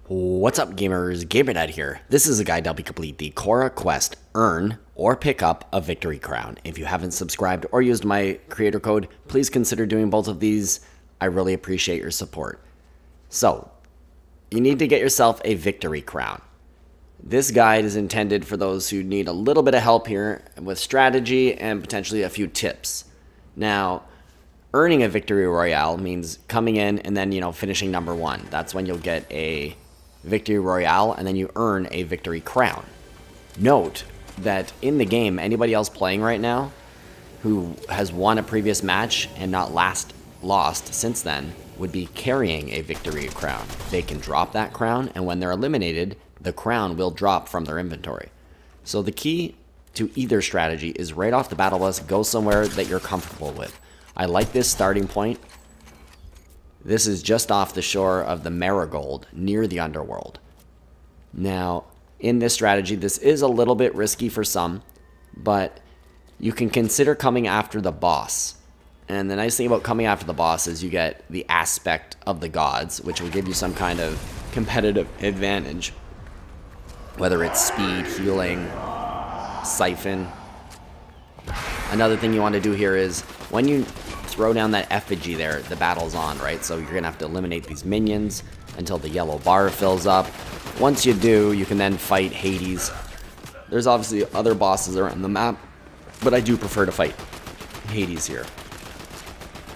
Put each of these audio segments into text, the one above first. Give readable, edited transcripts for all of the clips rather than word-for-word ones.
What's up, gamers? GamerDad here. This is a guide to help you complete the Korra quest, earn, or pick up a victory crown. If you haven't subscribed or used my creator code, please consider doing both of these. I really appreciate your support. So, you need to get yourself a victory crown. This guide is intended for those who need a little bit of help here with strategy and potentially a few tips. Now, earning a victory royale means coming in and then, finishing number one. That's when you'll get a victory royale and then you earn a victory crown. Note that in the game, anybody else playing right now who has won a previous match and not lost since then would be carrying a victory crown. They can drop that crown, and when they're eliminated, the crown will drop from their inventory. So the key to either strategy is right off the battle bus, go somewhere that you're comfortable with. I like this starting point. This is just off the shore of the Marigold near the underworld. Now, in this strategy, this is a little bit risky for some, but you can consider coming after the boss. And the nice thing about coming after the boss is you get the aspect of the gods, which will give you some kind of competitive advantage. Whether it's speed, healing, siphon. Another thing you want to do here is when you throw down that effigy there, the battle's on, right? So you're going to have to eliminate these minions until the yellow bar fills up. Once you do, you can then fight Hades. There's obviously other bosses around the map, but I do prefer to fight Hades here.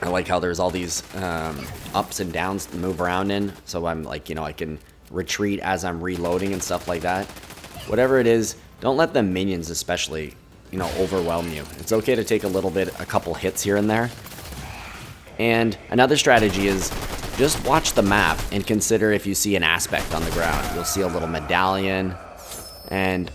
I like how there's all these ups and downs to move around in, so I'm like, I can retreat as I'm reloading and stuff like that. Whatever it is, don't let the minions especially, overwhelm you. It's okay to take a couple hits here and there. And another strategy is just watch the map and consider if you see an aspect on the ground. You'll see a little medallion, and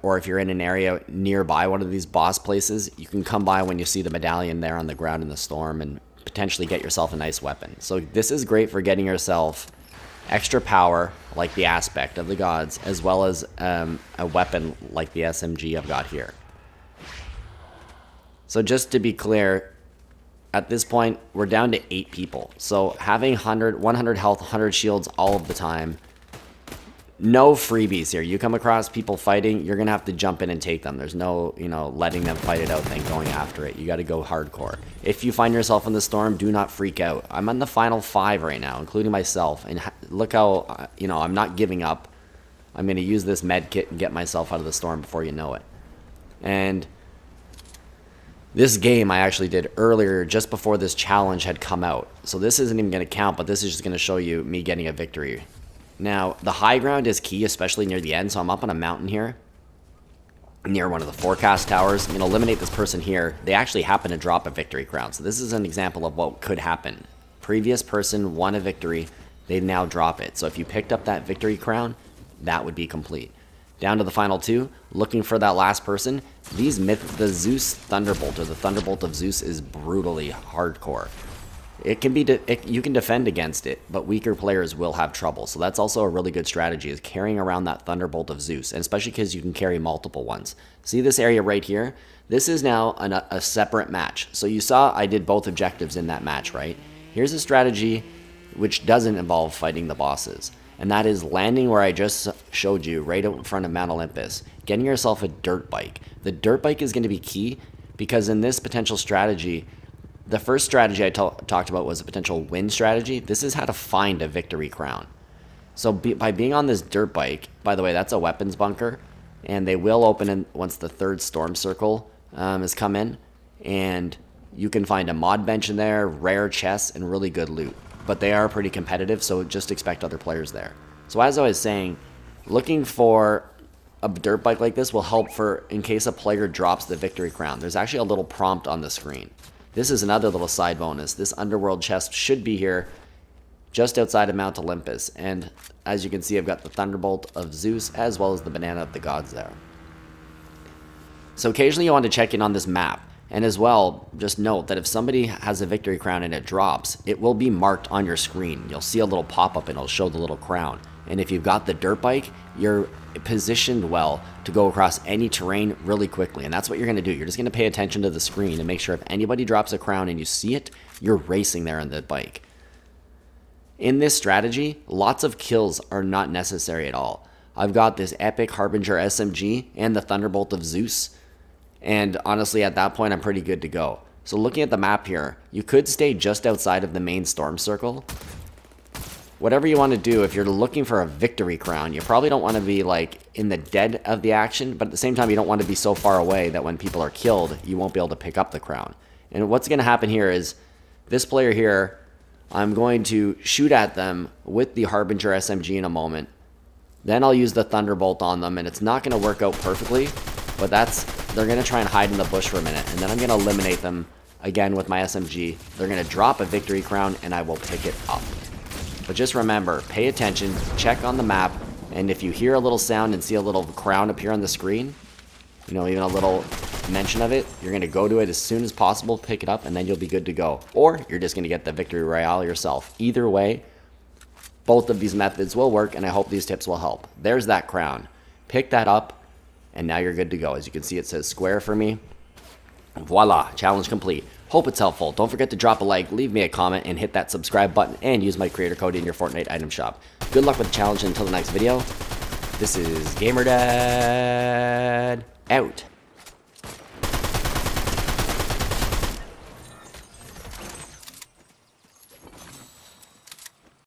or if you're in an area nearby one of these boss places, you can come by when you see the medallion there on the ground in the storm and potentially get yourself a nice weapon. So this is great for getting yourself extra power like the aspect of the gods, as well as a weapon like the SMG I've got here. So just to be clear, at this point, we're down to 8 people. So having 100 health, 100 shields all of the time, no freebies here. You come across people fighting, you're going to have to jump in and take them. There's no, letting them fight it out thing, going after it. You got to go hardcore. If you find yourself in the storm, do not freak out. I'm on the final 5 right now, including myself. And look how, I'm not giving up. I'm going to use this med kit and get myself out of the storm before you know it. And this game I actually did earlier, just before this challenge had come out. So this isn't even going to count, but this is just going to show you me getting a victory. Now, the high ground is key, especially near the end. So I'm up on a mountain here, near one of the forecast towers. I'm going to eliminate this person here. They actually happen to drop a victory crown. So this is an example of what could happen. Previous person won a victory. They now drop it. So if you picked up that victory crown, that would be complete. Down to the final 2, looking for that last person. The Zeus Thunderbolt, or the Thunderbolt of Zeus, is brutally hardcore. It can be, you can defend against it, but weaker players will have trouble. So that's also a really good strategy, is carrying around that Thunderbolt of Zeus, and especially because you can carry multiple ones. See this area right here? This is now a separate match. So you saw I did both objectives in that match, right? Here's a strategy which doesn't involve fighting the bosses, and that is landing where I just showed you, right out in front of Mount Olympus, getting yourself a dirt bike. The dirt bike is going to be key, because in this potential strategy, the first strategy I talked about was a potential win strategy. This is how to find a victory crown. So by being on this dirt bike, by the way, that's a weapons bunker, and they will open once the 3rd storm circle has come in, and you can find a mod bench in there, rare chests, and really good loot. But they are pretty competitive, so just expect other players there. So as I was saying, looking for a dirt bike like this will help in case a player drops the victory crown. There's actually a little prompt on the screen. This is another little side bonus. This underworld chest should be here just outside of Mount Olympus. And as you can see, I've got the Thunderbolt of Zeus as well as the Banana of the Gods there. So occasionally you want to check in on this map. And as well, just note that if somebody has a victory crown and it drops, it will be marked on your screen. You'll see a little pop-up and it'll show the little crown. And if you've got the dirt bike, you're positioned well to go across any terrain really quickly. And that's what you're going to do. You're just going to pay attention to the screen and make sure if anybody drops a crown and you see it, you're racing there on the bike. In this strategy, lots of kills are not necessary at all. I've got this epic Harbinger SMG and the Thunderbolt of Zeus, and honestly at that point I'm pretty good to go. So looking at the map here, you could stay just outside of the main storm circle. Whatever you want to do, if you're looking for a victory crown, you probably don't want to be like in the dead of the action, but at the same time you don't want to be so far away that when people are killed, you won't be able to pick up the crown. And what's going to happen here is this player here, I'm going to shoot at them with the Harbinger SMG in a moment. Then I'll use the Thunderbolt on them, and it's not going to work out perfectly, but they're going to try and hide in the bush for a minute, and then I'm going to eliminate them again with my SMG. They're going to drop a victory crown, and I will pick it up. But just remember, pay attention, check on the map, and if you hear a little sound and see a little crown appear on the screen, you know, even a little mention of it, you're going to go to it as soon as possible, pick it up, and then you'll be good to go. Or you're just going to get the victory royale yourself. Either way, both of these methods will work, and I hope these tips will help. There's that crown. Pick that up, and now you're good to go. As you can see, it says square for me. Voila, challenge complete. Hope it's helpful. Don't forget to drop a like, leave me a comment, and hit that subscribe button, and use my creator code in your Fortnite item shop. Good luck with the challenge until the next video. This is GamerDad out.